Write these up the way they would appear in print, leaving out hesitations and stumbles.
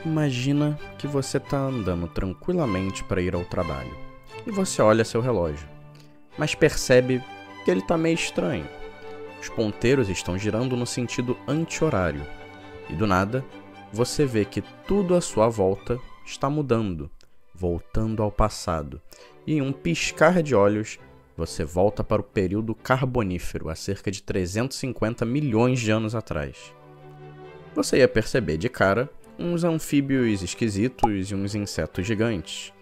Imagina que você está andando tranquilamente para ir ao trabalho e você olha seu relógio, mas percebe que ele está meio estranho. Os ponteiros estão girando no sentido anti-horário e do nada você vê que tudo à sua volta está mudando, voltando ao passado, e em um piscar de olhos você volta para o período carbonífero há cerca de 350 milhões de anos atrás. Você ia perceber de cara uns anfíbios esquisitos e uns insetos gigantes.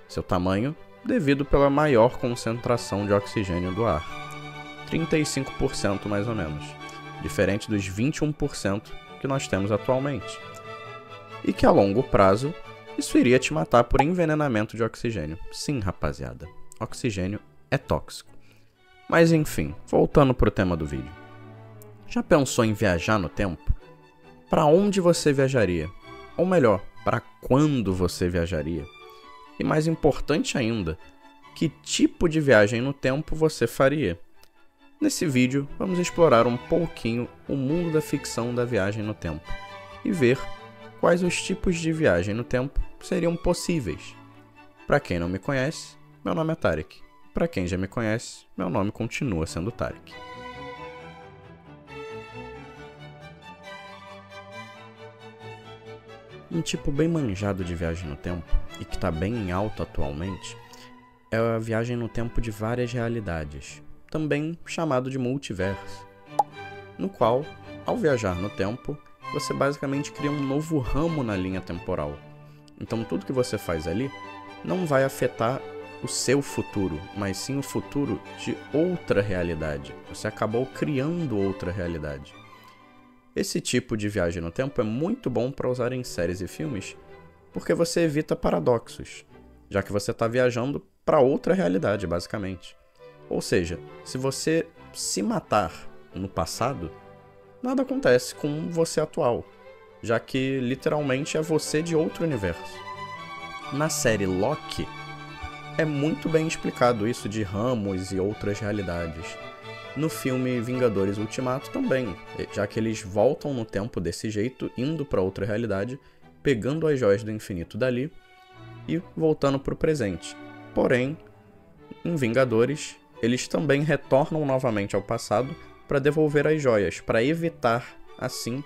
Seu tamanho devido pela maior concentração de oxigênio do ar, 35% mais ou menos, diferente dos 21% que nós temos atualmente. E que a longo prazo, isso iria te matar por envenenamento de oxigênio. Sim, rapaziada, oxigênio é tóxico. Mas enfim, voltando pro tema do vídeo. Já pensou em viajar no tempo? Para onde você viajaria? Ou melhor, para quando você viajaria? E mais importante ainda, que tipo de viagem no tempo você faria? Nesse vídeo, vamos explorar um pouquinho o mundo da ficção da viagem no tempo e ver quais os tipos de viagem no tempo seriam possíveis. Para quem não me conhece, meu nome é Tarek. Para quem já me conhece, meu nome continua sendo Tarek. Um tipo bem manjado de viagem no tempo, e que está bem em alta atualmente, é a viagem no tempo de várias realidades, também chamado de multiverso, no qual, ao viajar no tempo, você basicamente cria um novo ramo na linha temporal. Então tudo que você faz ali não vai afetar o seu futuro, mas sim o futuro de outra realidade. Você acabou criando outra realidade. Esse tipo de viagem no tempo é muito bom para usar em séries e filmes, porque você evita paradoxos, já que você está viajando para outra realidade, basicamente. Ou seja, se você se matar no passado, nada acontece com você atual, já que literalmente é você de outro universo. Na série Loki, é muito bem explicado isso de ramos e outras realidades. No filme Vingadores Ultimato também, já que eles voltam no tempo desse jeito, indo para outra realidade, pegando as joias do infinito dali e voltando para o presente. Porém, em Vingadores, eles também retornam novamente ao passado para devolver as joias, para evitar, assim,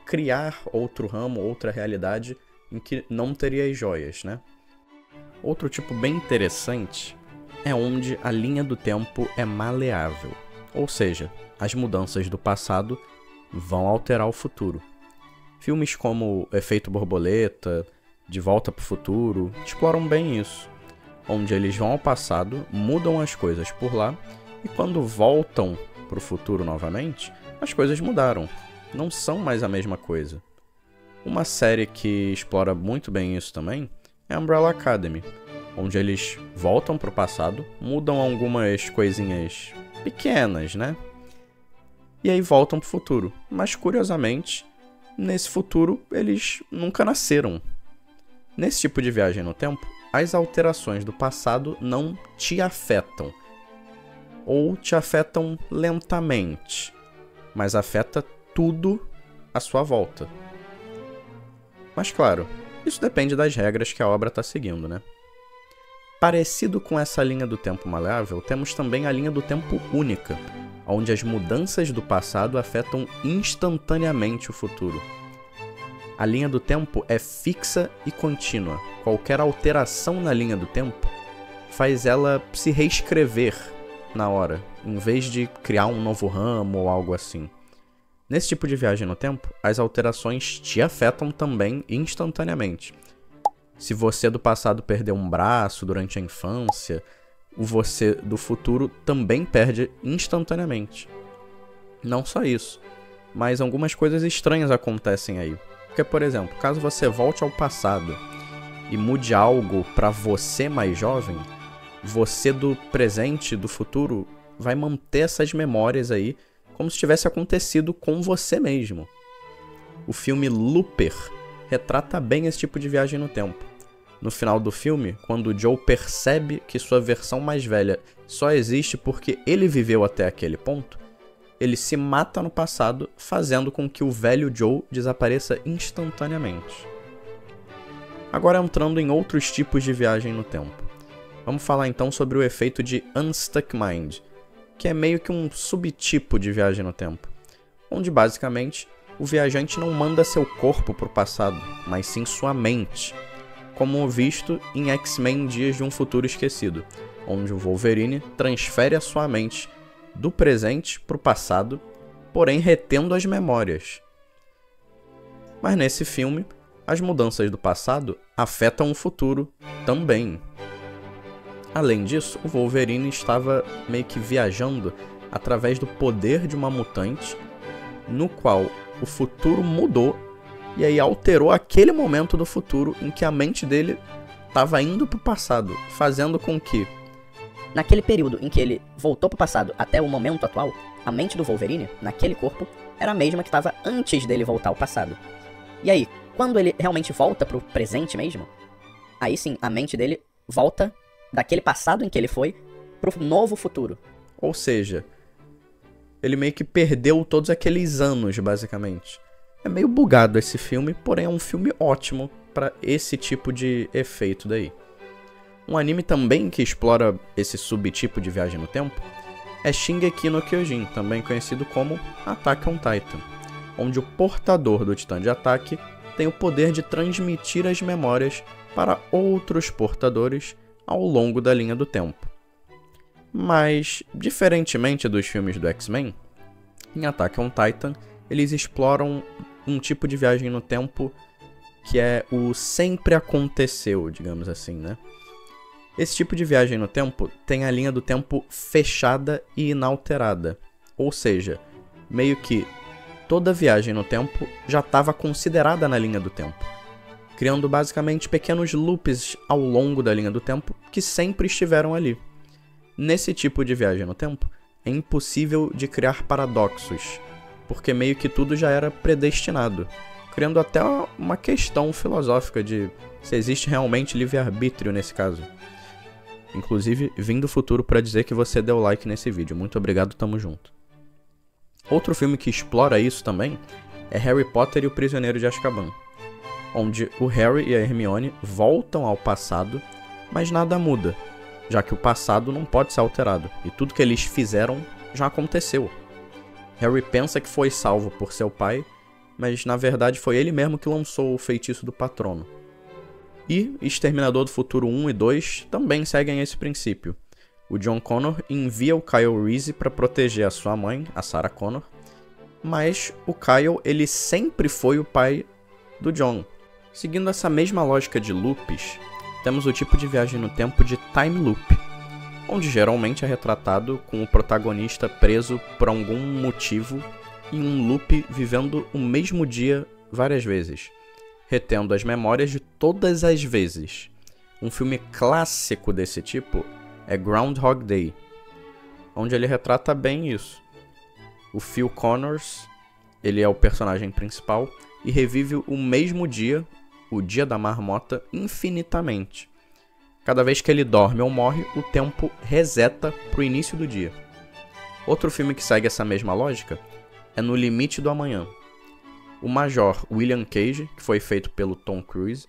criar outro ramo, outra realidade em que não teria as joias, né? Outro tipo bem interessante é onde a linha do tempo é maleável. Ou seja, as mudanças do passado vão alterar o futuro. Filmes como Efeito Borboleta, De Volta para o Futuro, exploram bem isso, onde eles vão ao passado, mudam as coisas por lá, e quando voltam para o futuro novamente, as coisas mudaram, não são mais a mesma coisa. Uma série que explora muito bem isso também é Umbrella Academy, onde eles voltam para o passado, mudam algumas coisinhas pequenas, né? E aí voltam pro futuro. Mas, curiosamente, nesse futuro, eles nunca nasceram. Nesse tipo de viagem no tempo, as alterações do passado não te afetam. Ou te afetam lentamente. Mas afeta tudo à sua volta. Mas, claro, isso depende das regras que a obra está seguindo, né? Parecido com essa linha do tempo maleável, temos também a linha do tempo única, onde as mudanças do passado afetam instantaneamente o futuro. A linha do tempo é fixa e contínua. Qualquer alteração na linha do tempo faz ela se reescrever na hora, em vez de criar um novo ramo ou algo assim. Nesse tipo de viagem no tempo, as alterações te afetam também instantaneamente. Se você do passado perdeu um braço durante a infância, o você do futuro também perde instantaneamente. Não só isso, mas algumas coisas estranhas acontecem aí. Porque, por exemplo, caso você volte ao passado e mude algo para você mais jovem, você do presente, do futuro, vai manter essas memórias aí como se tivesse acontecido com você mesmo. O filme Looper retrata bem esse tipo de viagem no tempo. No final do filme, quando o Joe percebe que sua versão mais velha só existe porque ele viveu até aquele ponto, ele se mata no passado, fazendo com que o velho Joe desapareça instantaneamente. Agora entrando em outros tipos de viagem no tempo. Vamos falar então sobre o efeito de Unstuck Mind, que é meio que um subtipo de viagem no tempo, onde basicamente o viajante não manda seu corpo para o passado, mas sim sua mente, como visto em X-Men Dias de um Futuro Esquecido, onde o Wolverine transfere a sua mente do presente para o passado, porém retendo as memórias. Mas nesse filme, as mudanças do passado afetam o futuro também. Além disso, o Wolverine estava meio que viajando através do poder de uma mutante, no qual o futuro mudou e aí alterou aquele momento do futuro em que a mente dele estava indo para o passado, fazendo com que, naquele período em que ele voltou para o passado até o momento atual, a mente do Wolverine, naquele corpo, era a mesma que estava antes dele voltar ao passado. E aí, quando ele realmente volta pro presente mesmo, aí sim, a mente dele volta daquele passado em que ele foi pro novo futuro. Ou seja, ele meio que perdeu todos aqueles anos, basicamente. É meio bugado esse filme, porém é um filme ótimo para esse tipo de efeito daí. Um anime também que explora esse subtipo de viagem no tempo é Shingeki no Kyojin, também conhecido como Attack on Titan, onde o portador do titã de ataque tem o poder de transmitir as memórias para outros portadores ao longo da linha do tempo. Mas, diferentemente dos filmes do X-Men, em Attack on Titan, eles exploram um tipo de viagem no tempo que é o sempre aconteceu, digamos assim, né? Esse tipo de viagem no tempo tem a linha do tempo fechada e inalterada, ou seja, meio que toda viagem no tempo já estava considerada na linha do tempo, criando basicamente pequenos loops ao longo da linha do tempo que sempre estiveram ali. Nesse tipo de viagem no tempo, é impossível de criar paradoxos, porque meio que tudo já era predestinado, criando até uma questão filosófica de se existe realmente livre-arbítrio nesse caso. Inclusive, vim do futuro para dizer que você deu like nesse vídeo. Muito obrigado, tamo junto. Outro filme que explora isso também é Harry Potter e o Prisioneiro de Azkaban, onde o Harry e a Hermione voltam ao passado, mas nada muda, já que o passado não pode ser alterado, e tudo que eles fizeram já aconteceu. Harry pensa que foi salvo por seu pai, mas na verdade foi ele mesmo que lançou o feitiço do patrono. E Exterminador do Futuro 1 e 2 também seguem esse princípio. O John Connor envia o Kyle Reese para proteger a sua mãe, a Sarah Connor, mas o Kyle ele sempre foi o pai do John. Seguindo essa mesma lógica de loops, temos o tipo de viagem no tempo de time loop, onde geralmente é retratado com o protagonista preso por algum motivo em um loop vivendo o mesmo dia várias vezes, retendo as memórias de todas as vezes. Um filme clássico desse tipo é Groundhog Day, onde ele retrata bem isso. O Phil Connors, ele é o personagem principal e revive o mesmo dia, o dia da marmota, infinitamente. Cada vez que ele dorme ou morre, o tempo reseta pro início do dia. Outro filme que segue essa mesma lógica é No Limite do Amanhã. O Major William Cage, que foi feito pelo Tom Cruise,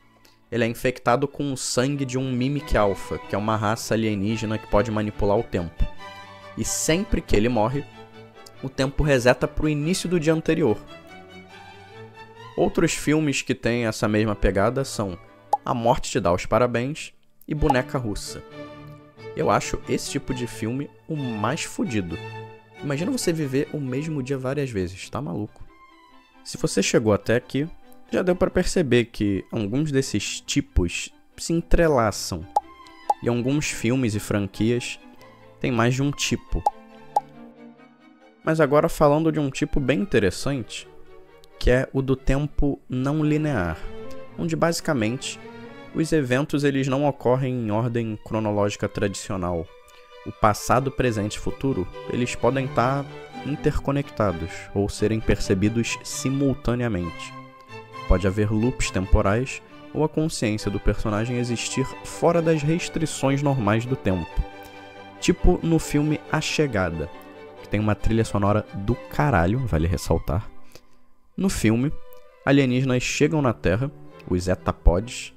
ele é infectado com o sangue de um Mimic Alpha, que é uma raça alienígena que pode manipular o tempo. E sempre que ele morre, o tempo reseta para o início do dia anterior. Outros filmes que têm essa mesma pegada são A Morte Te Dá os Parabéns e Boneca Russa. Eu acho esse tipo de filme o mais fodido. Imagina você viver o mesmo dia várias vezes, tá maluco? Se você chegou até aqui, já deu para perceber que alguns desses tipos se entrelaçam. E alguns filmes e franquias têm mais de um tipo. Mas agora falando de um tipo bem interessante, que é o do tempo não linear, onde basicamente os eventos eles não ocorrem em ordem cronológica tradicional. O passado, presente e futuro, eles podem estar interconectados ou serem percebidos simultaneamente. Pode haver loops temporais ou a consciência do personagem existir fora das restrições normais do tempo. Tipo no filme A Chegada, que tem uma trilha sonora do caralho, vale ressaltar. No filme, alienígenas chegam na Terra, os Etapods,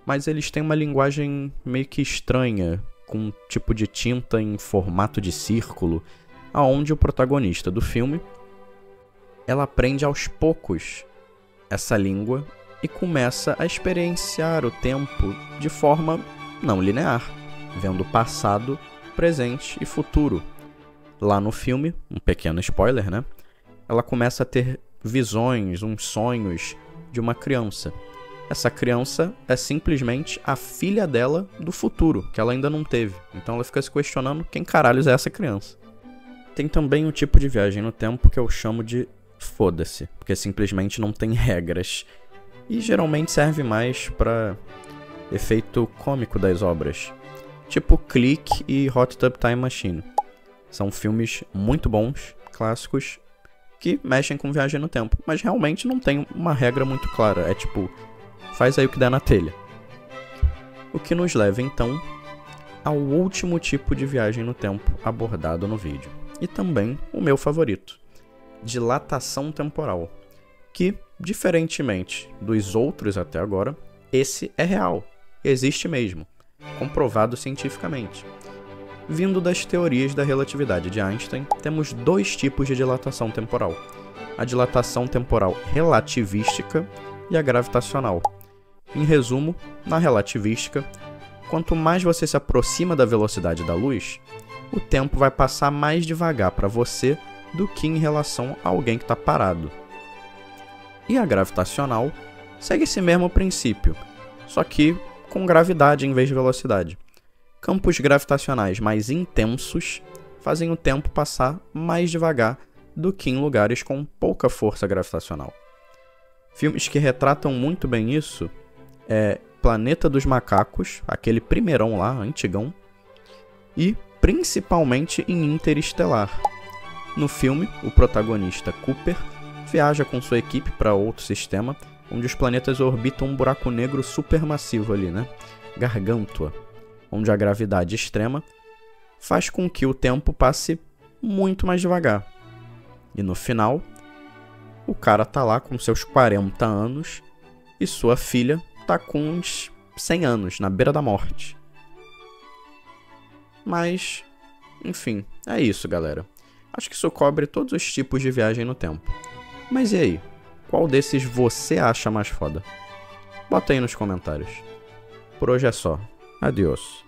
mas eles têm uma linguagem meio que estranha, com um tipo de tinta em formato de círculo, aonde o protagonista do filme, ela aprende aos poucos essa língua e começa a experienciar o tempo de forma não linear, vendo passado, presente e futuro. Lá no filme, um pequeno spoiler, né? Ela começa a ter visões, uns sonhos de uma criança. Essa criança é simplesmente a filha dela do futuro, que ela ainda não teve. Então ela fica se questionando quem caralhos é essa criança. Tem também um tipo de viagem no tempo que eu chamo de foda-se, porque simplesmente não tem regras. E geralmente serve mais pra efeito cômico das obras. Tipo Click e Hot Tub Time Machine. São filmes muito bons, clássicos, que mexem com viagem no tempo, mas realmente não tem uma regra muito clara. É tipo, faz aí o que der na telha. O que nos leva então ao último tipo de viagem no tempo abordado no vídeo. E também o meu favorito, dilatação temporal, que, diferentemente dos outros até agora, esse é real, existe mesmo, comprovado cientificamente. Vindo das teorias da relatividade de Einstein, temos dois tipos de dilatação temporal: a dilatação temporal relativística e a gravitacional. Em resumo, na relativística, quanto mais você se aproxima da velocidade da luz, o tempo vai passar mais devagar para você do que em relação a alguém que está parado. E a gravitacional segue esse mesmo princípio, só que com gravidade em vez de velocidade. Campos gravitacionais mais intensos fazem o tempo passar mais devagar do que em lugares com pouca força gravitacional. Filmes que retratam muito bem isso é Planeta dos Macacos, aquele primeirão lá, antigão, e principalmente em Interestelar. No filme, o protagonista Cooper viaja com sua equipe para outro sistema, onde os planetas orbitam um buraco negro supermassivo ali, né? Gargantua, onde a gravidade extrema faz com que o tempo passe muito mais devagar. E no final, o cara tá lá com seus 40 anos e sua filha tá com uns 100 anos, na beira da morte. Mas, enfim, é isso, galera. Acho que isso cobre todos os tipos de viagem no tempo. Mas e aí? Qual desses você acha mais foda? Bota aí nos comentários. Por hoje é só. Adiós.